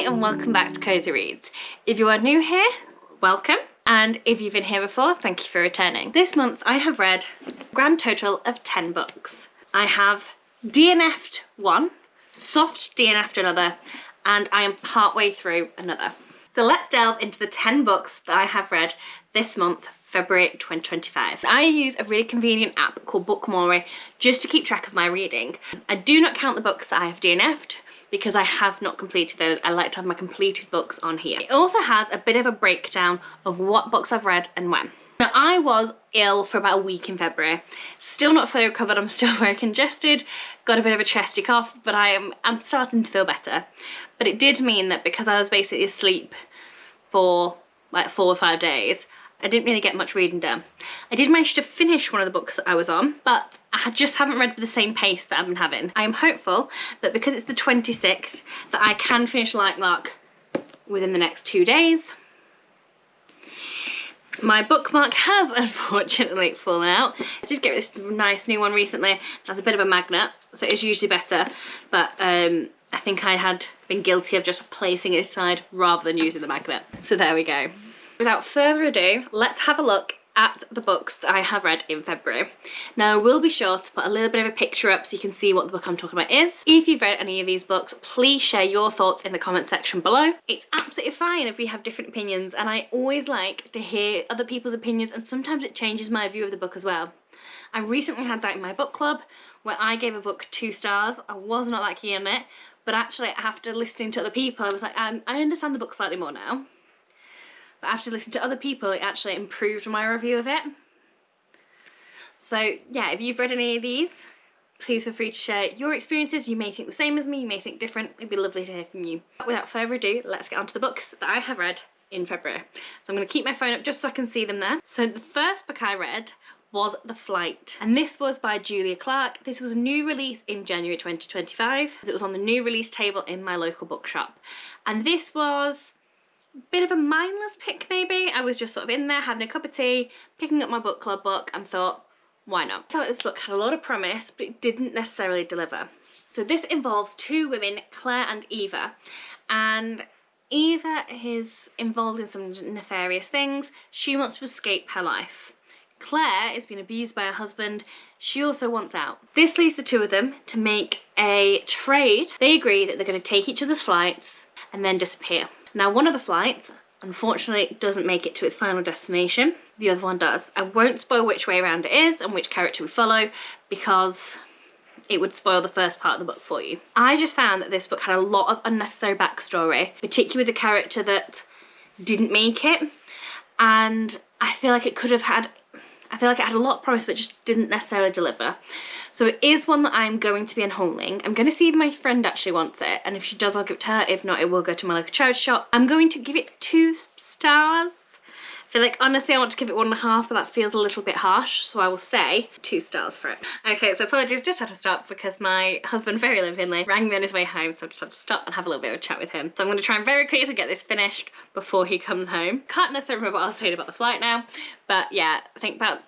and welcome back to Cozy Reads. If you are new here, welcome, and if you've been here before, thank you for returning. This month I have read a grand total of 10 books. I have DNF'd one, soft DNF'd another, and I am partway through another. So let's delve into the 10 books that I have read this month, February 2025. I use a really convenient app called Bookmori just to keep track of my reading. I do not count the books that I have DNF'd because I have not completed those. I like to have my completed books on here. It also has a bit of a breakdown of what books I've read and when. Now, I was ill for about a week in February. Still not fully recovered, I'm still very congested, got a bit of a chesty cough, but I'm starting to feel better. But it did mean that because I was basically asleep for like 4 or 5 days, I didn't really get much reading done. I did manage to finish one of the books that I was on, but I just haven't read with the same pace that I've been having. I am hopeful that because it's the 26th, that I can finish Like Lark within the next 2 days. My bookmark has unfortunately fallen out. I did get this nice new one recently. That's a bit of a magnet, so it's usually better, but I think I had been guilty of just placing it aside rather than using the magnet. So there we go. Without further ado, let's have a look at the books that I have read in February. Now, I will be sure to put a little bit of a picture up so you can see what the book I'm talking about is. If you've read any of these books, please share your thoughts in the comment section below. It's absolutely fine if we have different opinions, and I always like to hear other people's opinions, and sometimes it changes my view of the book as well. I recently had that in my book club where I gave a book 2 stars. I was not that keen on it, but actually after listening to other people, I was like, I understand the book slightly more now. But after listening to other people, it actually improved my review of it. So yeah, if you've read any of these, please feel free to share your experiences. You may think the same as me, you may think different. It'd be lovely to hear from you. But without further ado, let's get on to the books that I have read in February. So I'm going to keep my phone up just so I can see them there. So the first book I read was The Flight, and this was by Julia Clark. This was a new release in January 2025. It was on the new release table in my local bookshop, and this was bit of a mindless pick maybe. I was just sort of in there having a cup of tea, picking up my book club book and thought, why not? I felt like this book had a lot of promise, but it didn't necessarily deliver. So this involves 2 women, Claire and Eva, and Eva is involved in some nefarious things. She wants to escape her life. Claire is being abused by her husband. She also wants out. This leads the 2 of them to make a trade. They agree that they're going to take each other's flights and then disappear. Now, one of the flights, unfortunately, doesn't make it to its final destination. The other one does. I won't spoil which way around it is and which character we follow because it would spoil the first part of the book for you. I just found that this book had a lot of unnecessary backstory, particularly with the character that didn't make it. And I feel like it could have had... I feel like it had a lot of promise but just didn't necessarily deliver. So it is one that I'm going to be unholding. I'm going to see if my friend actually wants it, and if she does I'll give it to her. If not, it will go to my local charity shop. I'm going to give it 2 stars. I feel like honestly I want to give it 1.5, but that feels a little bit harsh, so I will say 2 stars for it. Okay, so apologies, just had to stop because my husband very lovingly rang me on his way home, so I just had to stop and have a little bit of a chat with him. So I'm going to try and very quickly get this finished before he comes home. Can't necessarily remember what I was saying about The Flight now, but yeah, I think about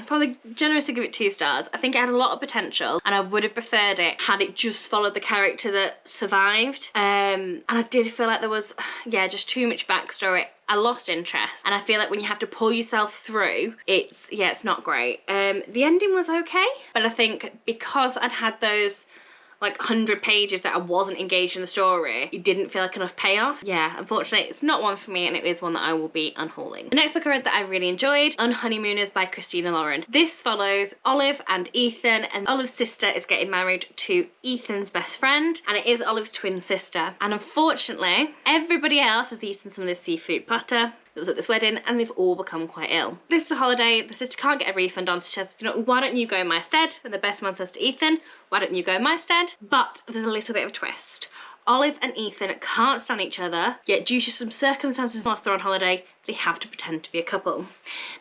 probably generous to give it 2 stars. I think it had a lot of potential and I would have preferred it had it just followed the character that survived. And I did feel like there was, yeah, just too much backstory. I lost interest, and I feel like when you have to pull yourself through, it's not great. The ending was okay, but I think because I'd had those like 100 pages that I wasn't engaged in the story, it didn't feel like enough payoff. Yeah, unfortunately, it's not one for me, and it is one that I will be unhauling. The next book I read that I really enjoyed, Unhoneymooners by Christina Lauren. This follows Olive and Ethan, and Olive's sister is getting married to Ethan's best friend, and it is Olive's twin sister. And unfortunately, everybody else has eaten some of this seafood platter that was at this wedding, and they've all become quite ill. This is a holiday, the sister can't get a refund on, so she says, you know, why don't you go in my stead? And the best man says to Ethan, why don't you go in my stead? But there's a little bit of a twist. Olive and Ethan can't stand each other, yet due to some circumstances whilst they're on holiday, they have to pretend to be a couple.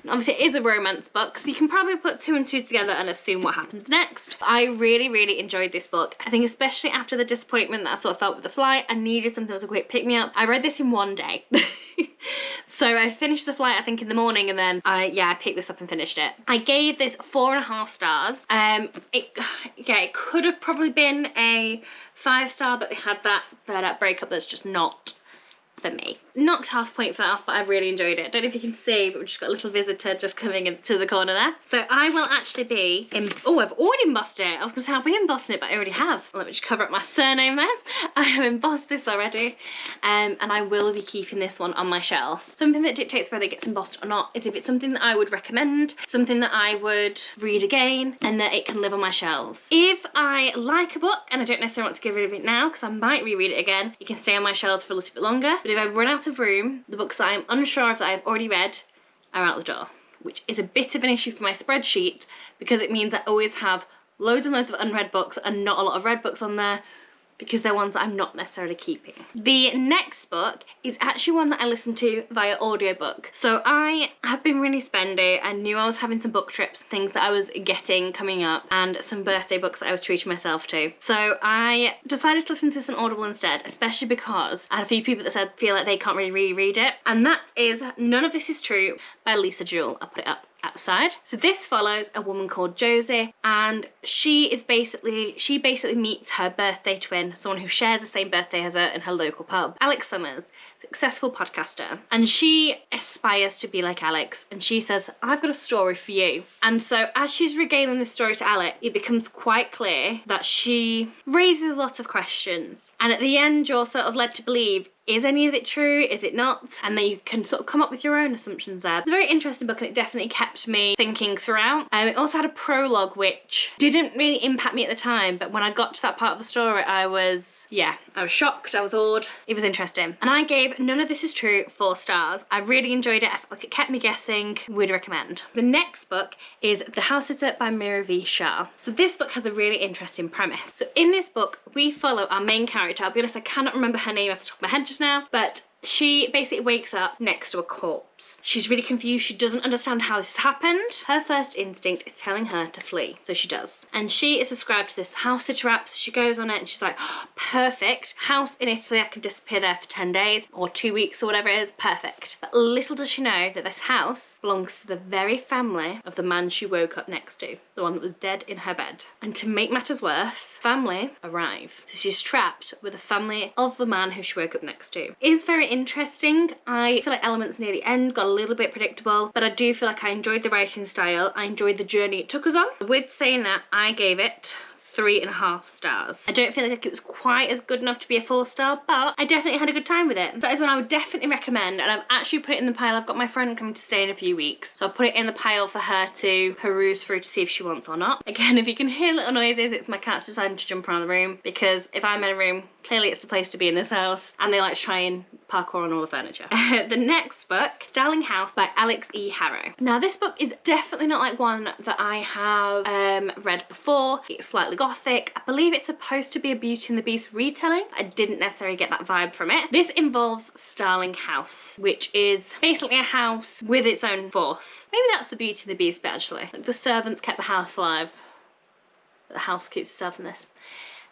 And obviously it is a romance book, so you can probably put 2 and 2 together and assume what happens next. I really, really enjoyed this book. I think especially after the disappointment that I sort of felt with The Flight, I needed something that was a quick pick-me-up. I read this in 1 day. So I finished The Flight, I think, in the morning, and then I picked this up and finished it. I gave this 4.5 stars. It could have probably been a 5-star, but they had that breakup that's just not for me. Knocked half a point for that off, but I really enjoyed it. I don't know if you can see, but we've just got a little visitor just coming into the corner there. So I will actually be in, oh, I've already embossed it. I was gonna say I'll be embossing it, but I already have. Let me just cover up my surname there. I have embossed this already, and I will be keeping this one on my shelf. Something that dictates whether it gets embossed or not is if it's something that I would recommend, something that I would read again, and that it can live on my shelves. If I like a book and I don't necessarily want to get rid of it now, because I might reread it again, it can stay on my shelves for a little bit longer. But if I've run out of room, the books that I'm unsure of that I've already read are out the door, which is a bit of an issue for my spreadsheet because it means I always have loads and loads of unread books and not a lot of read books on there, because they're ones that I'm not necessarily keeping. The next book is actually one that I listened to via audiobook. So I have been really spendy. I knew I was having some book trips, things that I was getting coming up, and some birthday books that I was treating myself to. So I decided to listen to this on Audible instead, especially because I had a few people that said feel like they can't really reread it. And that is None of This Is True by Lisa Jewell. I'll put it up at the side. So this follows a woman called Josie, and she basically meets her birthday twin, someone who shares the same birthday as her in her local pub. Alex Summers, successful podcaster, and she aspires to be like Alex, and she says, I've got a story for you. And so as she's regaling this story to Alex, it becomes quite clear that she raises a lot of questions, and at the end you're sort of led to believe, is any of it true? Is it not? And then you can sort of come up with your own assumptions there. It's a very interesting book, and it definitely kept me thinking throughout. It also had a prologue which didn't really impact me at the time, but when I got to that part of the story, I was shocked, I was awed. It was interesting. And I gave None of This Is True 4 stars. I really enjoyed it. I felt like it kept me guessing. Would recommend. The next book is The House Sitter by Mira V. Shah. So this book has a really interesting premise. So in this book, we follow our main character. I'll be honest, I cannot remember her name off the top of my head just now, but she basically wakes up next to a corpse. She's really confused. She doesn't understand how this happened. Her first instinct is telling her to flee, so she does. And she is subscribed to this house sitter app, so she goes on it and she's like, oh, perfect. House in Italy, I can disappear there for 10 days or 2 weeks or whatever it is, perfect. But little does she know that this house belongs to the very family of the man she woke up next to, the one that was dead in her bed. And to make matters worse, family arrive. So she's trapped with the family of the man who she woke up next to. It is very interesting. I feel like elements near the end got a little bit predictable, but I do feel like I enjoyed the writing style. I enjoyed the journey it took us on. With saying that, I gave it 3.5 stars. I don't feel like it was quite as good enough to be a 4-star, but I definitely had a good time with it. That is one I would definitely recommend, and I've actually put it in the pile. I've got my friend coming to stay in a few weeks, so I'll put it in the pile for her to peruse through to see if she wants or not. Again, if you can hear little noises, it's my cats deciding to jump around the room, because if I'm in a room, clearly it's the place to be in this house, and they like to try and parkour on all the furniture. The next book, Starling House by Alex E. Harrow. Now this book is definitely not like one that I have read before. It's slightly gothic. I believe it's supposed to be a Beauty and the Beast retelling. I didn't necessarily get that vibe from it. This involves Starling House, which is basically a house with its own force. Maybe that's the Beauty and the Beast bit actually. Like the servants kept the house alive, but the house keeps itself in this.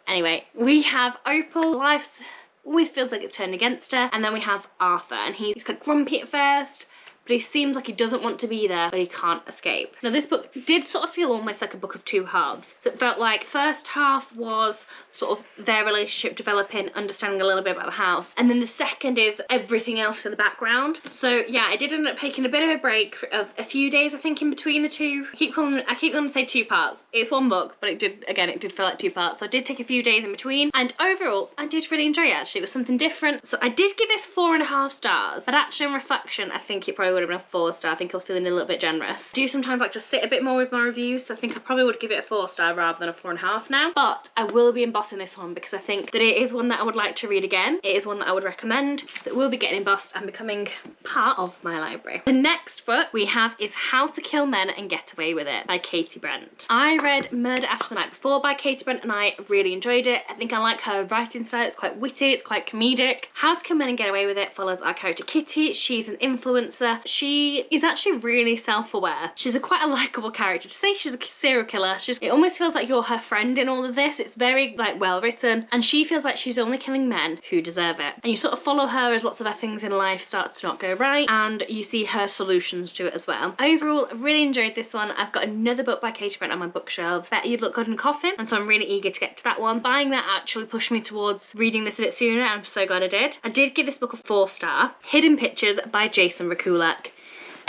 Anyway, we have Opal. Life's always feels like it's turned against her, and then we have Arthur, and he's quite grumpy at first, but he seems like he doesn't want to be there, but he can't escape. Now this book did sort of feel almost like a book of two halves. So it felt like first half was sort of their relationship developing, understanding a little bit about the house, and then the second is everything else in the background. So yeah, I did end up taking a bit of a break of a few days, I think, in between the two. I keep wanting to say 2 parts. It's one book, but it did feel like 2 parts. So I did take a few days in between, and overall I did really enjoy it actually. It was something different. So I did give this 4.5 stars, but actually on reflection, I think it probably would have been a 4-star. I think I was feeling a little bit generous. I do sometimes like to sit a bit more with my reviews, so I think I probably would give it a 4-star rather than a 4.5 now. But I will be embossing this one because I think that it is one that I would like to read again. It is one that I would recommend, so it will be getting embossed and becoming part of my library. The next book we have is How to Kill Men and Get Away With It by Katie Brent. I read Murder After the Night Before by Katie Brent and I really enjoyed it. I think I like her writing style. It's quite witty, it's quite comedic. How to Kill Men and Get Away With It follows our character Kitty. She's an influencer. she is actually really self-aware. She's quite a likeable character. To say she's a serial killer, it almost feels like you're her friend in all of this. It's very like well written, and she feels like she's only killing men who deserve it. And you sort of follow her as lots of other things in life start to not go right, and you see her solutions to it as well. Overall, I really enjoyed this one. I've got another book by Katie Brent on my bookshelves, Better You'd Look Good in Coffin, and so I'm really eager to get to that one. Buying that actually pushed me towards reading this a bit sooner, and I'm so glad I did. I did give this book a 4-star. Hidden Pictures by Jason Rekulak.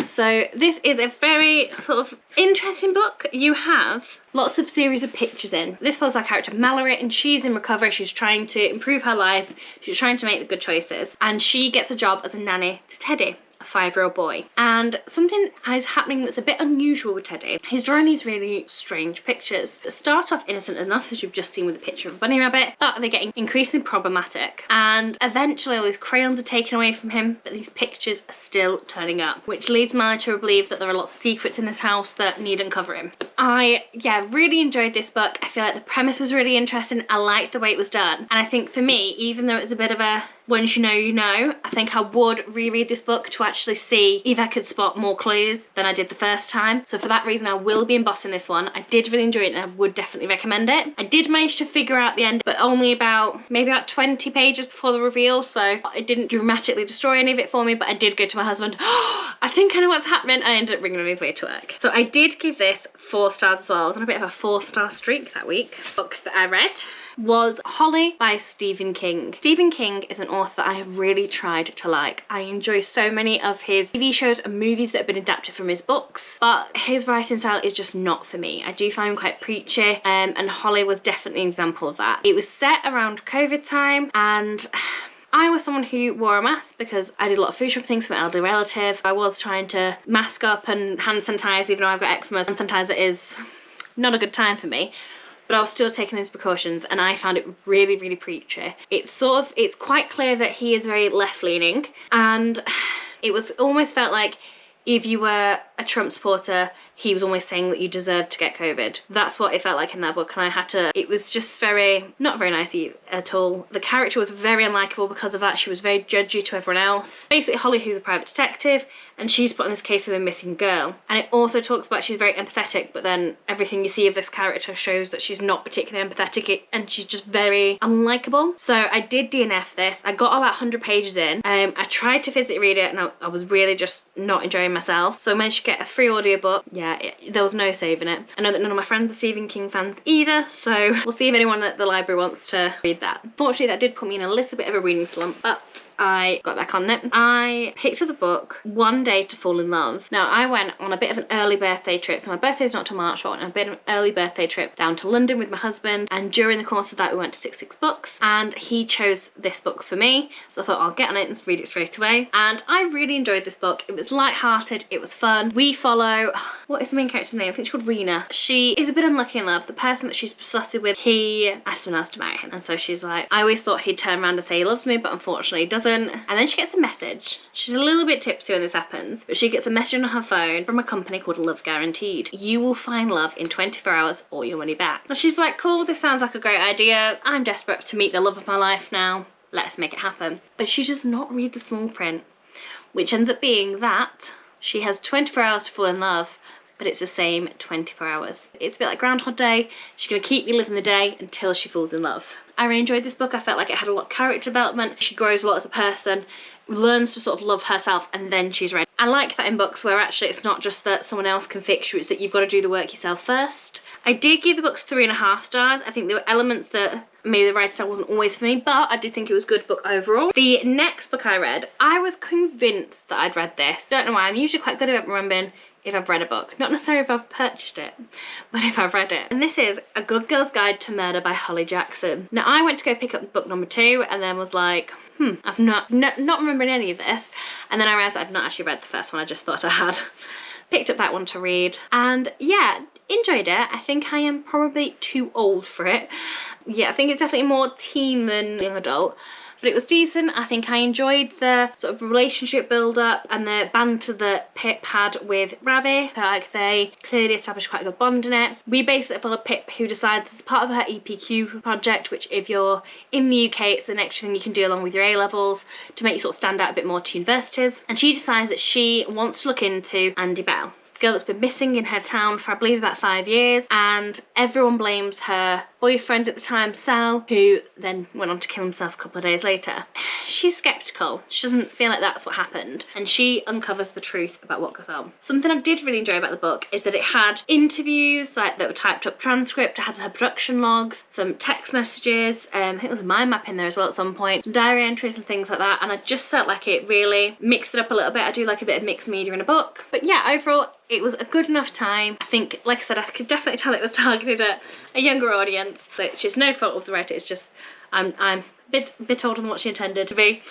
So this is a very sort of interesting book. You have lots of series of pictures in. This follows our character Mallory, and she's in recovery. She's trying to improve her life. She's trying to make the good choices, and she gets a job as a nanny to Teddy, a 5-year-old boy. And something is happening that's a bit unusual with Teddy. He's drawing these really strange pictures that start off innocent enough, as you've just seen with the picture of a bunny rabbit, but they're getting increasingly problematic. And eventually all these crayons are taken away from him, but these pictures are still turning up, which leads Mallory to believe that there are lots of secrets in this house that need uncovering. I really enjoyed this book. I feel like the premise was really interesting. I liked the way it was done. And I think for me, even though it's a bit of a once you know, you know, I think I would reread this book to actually see if I could spot more clues than I did the first time. So for that reason, I will be embossing this one. I did really enjoy it, and I would definitely recommend it. I did manage to figure out the end, but only maybe about 20 pages before the reveal, so it didn't dramatically destroy any of it for me, but I did go to my husband, oh, I think I know what's happening, and I ended up bringing him on his way to work. So I did give this 4 stars as well. I was on a bit of a 4-star streak that week. Book that I read was Holly by Stephen King. Stephen King is an author that I have really tried to like. I enjoy so many of his TV shows and movies that have been adapted from his books, but his writing style is just not for me. I do find him quite preachy, and Holly was definitely an example of that. It was set around COVID time, and I was someone who wore a mask because I did a lot of food shop things for my elderly relative. I was trying to mask up and hand sanitize, even though I've got eczema. Hand sanitizer is not a good time for me, but I was still taking those precautions, and I found it really, really preachy. It's quite clear that he is very left-leaning, and it almost felt like if you were a Trump supporter, he was almost saying that you deserved to get COVID. That's what it felt like in that book, and it was just not very nice at all. The character was very unlikable because of that. She was very judgy to everyone else. Basically, Holly, who's a private detective, and she's put on this case of a missing girl. And it also talks about she's very empathetic, but then everything you see of this character shows that she's not particularly empathetic, and she's just very unlikable. So I did DNF this. I got about 100 pages in. I tried to physically read it, and I was really just not enjoying myself. So I managed to get a free audiobook. There was no saving it. I know that none of my friends are Stephen King fans either, so we'll see if anyone at the library wants to read that. Fortunately, that did put me in a little bit of a reading slump, but I got back on it. I picked up the book One Day to Fall in Love. Now, I went on a bit of an early birthday trip, so my birthday's not till March, but I went on a bit of an early birthday trip down to London with my husband, and during the course of that we went to 66 Books, and he chose this book for me, so I thought I'll get on it and read it straight away. And I really enjoyed this book. It was light-hearted, it was fun. We follow, what is the main character's name? I think she's called Rena. She is a bit unlucky in love. The person that she's besotted with, he asked someone else to marry him, and so she's like, I always thought he'd turn around and say he loves me, but unfortunately he doesn't. And then she gets a message. She's a little bit tipsy when this happens, but she gets a message on her phone from a company called Love Guaranteed. You will find love in 24 hours or your money back. And she's like, cool, this sounds like a great idea. I'm desperate to meet the love of my life now. Let's make it happen. But she does not read the small print, which ends up being that she has 24 hours to fall in love, but it's the same 24 hours. It's a bit like Groundhog Day. She's gonna keep me living the day until she falls in love. I really enjoyed this book. I felt like it had a lot of character development. She grows a lot as a person, learns to sort of love herself, and then she's ready. I like that in books where actually it's not just that someone else can fix you, it's that you've got to do the work yourself first. I did give the book 3.5 stars. I think there were elements that maybe the writing style wasn't always for me, but I did think it was a good book overall. The next book I read, I was convinced that I'd read this. Don't know why, I'm usually quite good at remembering if I've read a book. Not necessarily if I've purchased it, but if I've read it. And this is A Good Girl's Guide to Murder by Holly Jackson. Now, I went to go pick up book number 2 and then was like, I've not remembering any of this. And then I realised I'd not actually read the first one, I just thought I had. Picked up that one to read, and yeah, enjoyed it. I think I am probably too old for it. Yeah, I think it's definitely more teen than young adult. but it was decent. I think I enjoyed the sort of relationship build up and the banter that Pip had with Ravi. I felt like they clearly established quite a good bond in it. We basically follow Pip, who decides as part of her EPQ project, which if you're in the UK, it's an extra thing you can do along with your A-levels to make you sort of stand out a bit more to universities. And she decides that she wants to look into Andy Bell, girl that's been missing in her town for I believe about 5 years, and everyone blames her boyfriend at the time, Sal, who then went on to kill himself a couple of days later. She's skeptical. She doesn't feel like that's what happened, and she uncovers the truth about what goes on. Something I did really enjoy about the book is that it had interviews like that were typed up transcript, it had her production logs, some text messages, I think there was a mind map in there as well at some point, some diary entries and things like that, and I just felt like it really mixed it up a little bit. I do like a bit of mixed media in a book. But yeah, overall it was a good enough time. I think, like I said, I could definitely tell it was targeted at a younger audience. It's just no fault of the writer, it's just I'm a bit older than what she intended to be.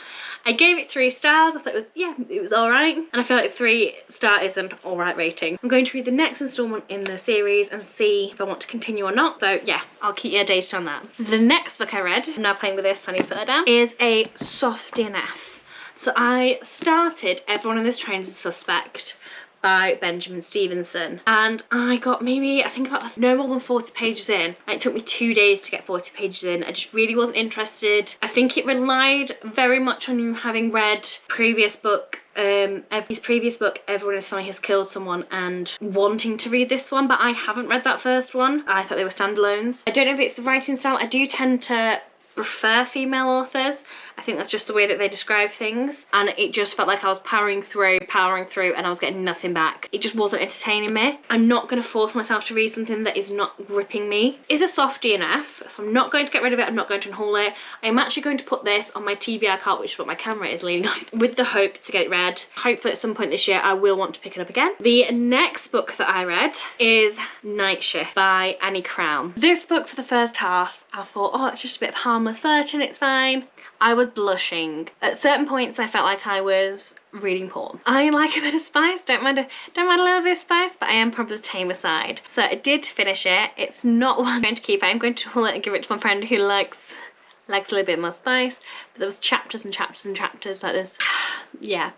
I gave it 3 stars. I thought it was alright, and I feel like 3 star is an alright rating. I'm going to read the next instalment in the series and see if I want to continue or not, so yeah, I'll keep you updated on that. The next book I read, I'm now playing with this so I need to put that down, is a Soft DNF. So I started Everyone in This Train is a Suspect by Benjamin Stevenson, and I got maybe, I think about no more than 40 pages in. It took me 2 days to get 40 pages in. I just really wasn't interested. I think it relied very much on you having read previous book, his previous book, Everyone is Fine Has Killed Someone, and wanting to read this one, but I haven't read that first one. I thought they were standalones. I don't know if it's the writing style. I do tend to prefer female authors. I think that's just the way that they describe things, and it just felt like I was powering through and I was getting nothing back. It just wasn't entertaining me. I'm not going to force myself to read something that is not gripping me. It's a soft DNF, so I'm not going to get rid of it. I'm not going to unhaul it. I'm actually going to put this on my TBR cart, which is what my camera is leaning on, with the hope to get it read. Hopefully at some point this year I will want to pick it up again. The next book that I read is Night Shift by Annie Crown. This book, for the first half, I thought, oh, it's just a bit of harmless flirting, it's fine. I was blushing. At certain points I felt like I was reading porn. I like a bit of spice, don't mind a little bit of spice, but I am probably the tamer side. So I did finish it. It's not one I'm going to keep. I'm going to let it, give it to my friend who likes a little bit more spice, but there was chapters and chapters and chapters like this. Yeah,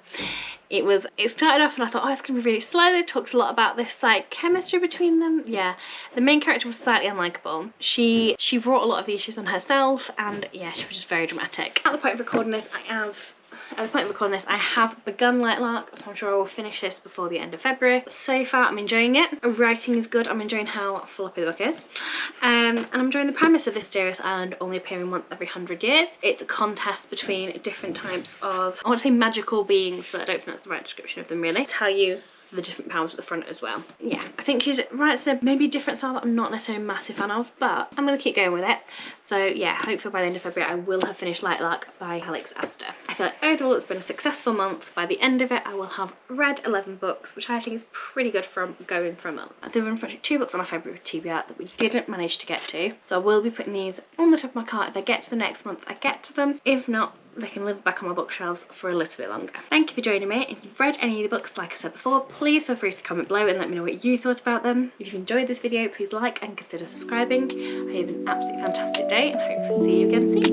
it started off and I thought, oh, it's gonna be really slow. They talked a lot about this like chemistry between them. Yeah, the main character was slightly unlikable. She brought a lot of the issues on herself, and yeah, she was just very dramatic. At the point of recording this, I have begun Lightlark, so I'm sure I will finish this before the end of February. So far, I'm enjoying it. Writing is good. I'm enjoying how floppy the book is. And I'm enjoying the premise of this mysterious island only appearing once every 100 years. It's a contest between different types of, I want to say magical beings, but I don't think that's the right description of them really. Tell you the different powers at the front as well. Yeah, I think she writes in a maybe different style that I'm not necessarily a massive fan of, but I'm going to keep going with it. So yeah, hopefully by the end of February I will have finished Lightlark by Alex Astor. I feel like overall it's been a successful month. By the end of it I will have read 11 books, which I think is pretty good from going for a month. There were unfortunately 2 books on my February TBR that we didn't manage to get to, so I will be putting these on the top of my cart. If I get to the next month, I get to them. If not, they can live back on my bookshelves for a little bit longer. Thank you for joining me. If you've read any of the books, like I said before, please feel free to comment below and let me know what you thought about them. If you've enjoyed this video, please like and consider subscribing. I hope you have an absolutely fantastic day and I hope to see you again soon.